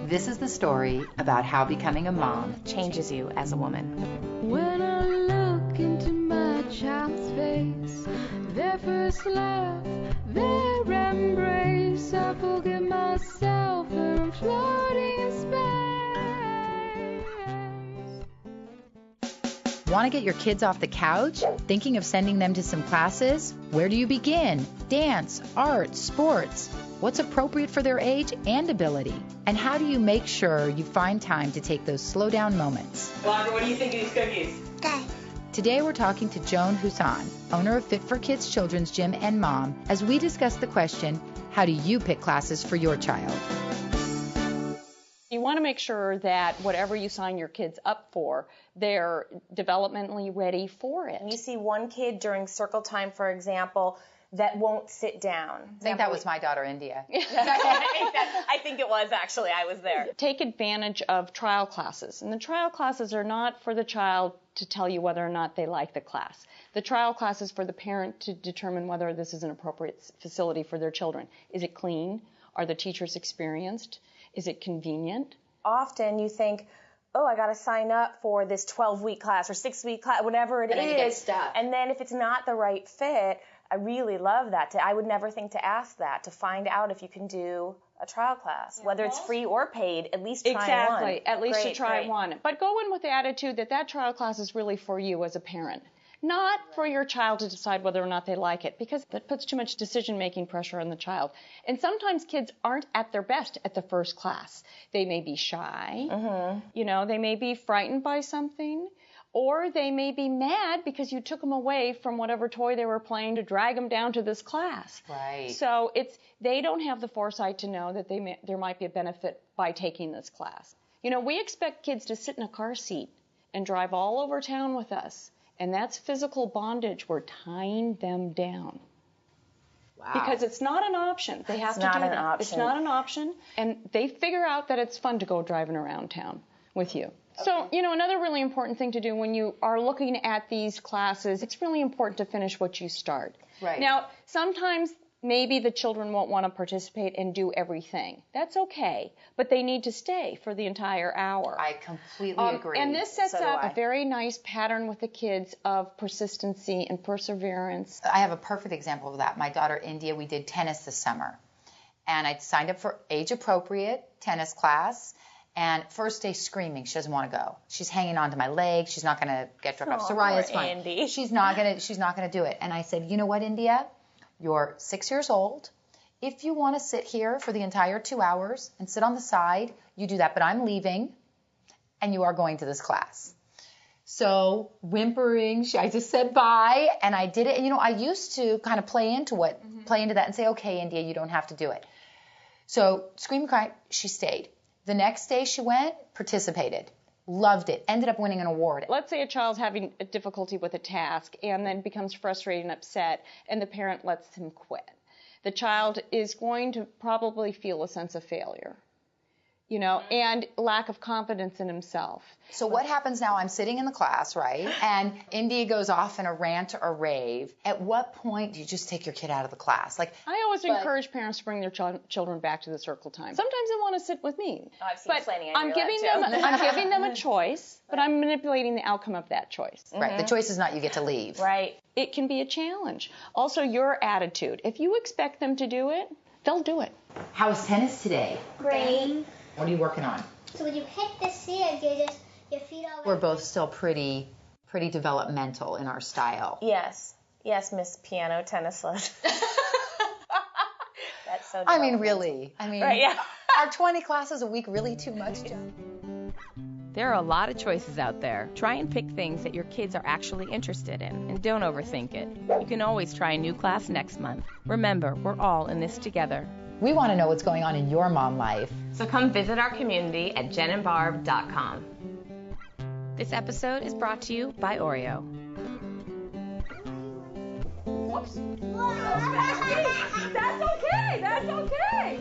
This is the story about how becoming a mom changes you as a woman. When I look into my child's face, their first laugh, their embrace, I forget myself and I'm floating in space. Want to get your kids off the couch? Thinking of sending them to some classes? Where do you begin? Dance, art, sports. What's appropriate for their age and ability? And how do you make sure you find time to take those slow down moments? Barbara, what do you think of these cookies? Good. Today we're talking to Joan Husson, owner of Fit for Kids Children's Gym and mom, as we discuss the question, how do you pick classes for your child? You want to make sure that whatever you sign your kids up for, they're developmentally ready for it. You see one kid during circle time, for example, that won't sit down. I think that was my daughter, India. I think it was, actually. I was there. Take advantage of trial classes. And the trial classes are not for the child to tell you whether or not they like the class. The trial class is for the parent to determine whether this is an appropriate facility for their children. Is it clean? Are the teachers experienced? Is it convenient? Often you think, oh, I got to sign up for this 12-week class or 6-week class, whatever it is. And then you get stuck. And then if it's not the right fit, I really love that. I would never think to ask that, to find out if you can do a trial class, whether it's free or paid, at least try one. Exactly. At least Great, you try great. one. But go in with the attitude that that trial class is really for you as a parent, not for your child to decide whether or not they like it, because that puts too much decision-making pressure on the child. And sometimes kids aren't at their best at the first class. They may be shy. Mm-hmm. They may be frightened by something. Or they may be mad because you took them away from whatever toy they were playing to drag them down to this class. Right. So they don't have the foresight to know that there might be a benefit by taking this class. We expect kids to sit in a car seat and drive all over town with us. And that's physical bondage. We're tying them down. Wow. Because it's not an option. They have to do that. It's not an option. And they figure out that it's fun to go driving around town with you. So, another really important thing to do when you are looking at these classes, it's really important to finish what you start. Right. Now, sometimes maybe the children won't want to participate and do everything. That's okay. But they need to stay for the entire hour. I completely agree. And this sets So do up I. a very nice pattern with the kids of persistency and perseverance. I have a perfect example of that. My daughter, India, we did tennis this summer. And I signed up for age-appropriate tennis class. And first day screaming, she doesn't want to go. She's hanging onto my leg. She's not going to get drug off Soraya. It's fine. Andy. She's not going to do it. And I said, you know what, India? You're 6 years old. If you want to sit here for the entire 2 hours and sit on the side, you do that. But I'm leaving, and you are going to this class. So whimpering, I just said bye, and I did it. And I used to kind of play into that and say, okay, India, you don't have to do it. So scream, cry, she stayed. The next day she went, participated, loved it, ended up winning an award. Let's say a child's having a difficulty with a task and then becomes frustrated and upset, and the parent lets him quit. The child is going to probably feel a sense of failure, and lack of confidence in himself. So what happens now? I'm sitting in the class, right? And India goes off in a rant or rave. At what point do you just take your kid out of the class? I always encourage parents to bring their children back to the circle time. Sometimes they want to sit with me. I've seen plenty. I'm giving them a choice, but I'm manipulating the outcome of that choice. Right. The choice is not you get to leave. Right. It can be a challenge. Also, your attitude. If you expect them to do it, they'll do it. How was tennis today? Great. What are you working on? So when you hit the sand, your feet all. We're both still pretty developmental in our style. Yes, Miss Piano Tennis Les. That's so I mean, developmental. really. Right, yeah. Are 20 classes a week really too much, Joan? There are a lot of choices out there. Try and pick things that your kids are actually interested in, and don't overthink it. You can always try a new class next month. Remember, we're all in this together. We want to know what's going on in your mom life. So come visit our community at jenandbarb.com. This episode is brought to you by Oreo. That's okay.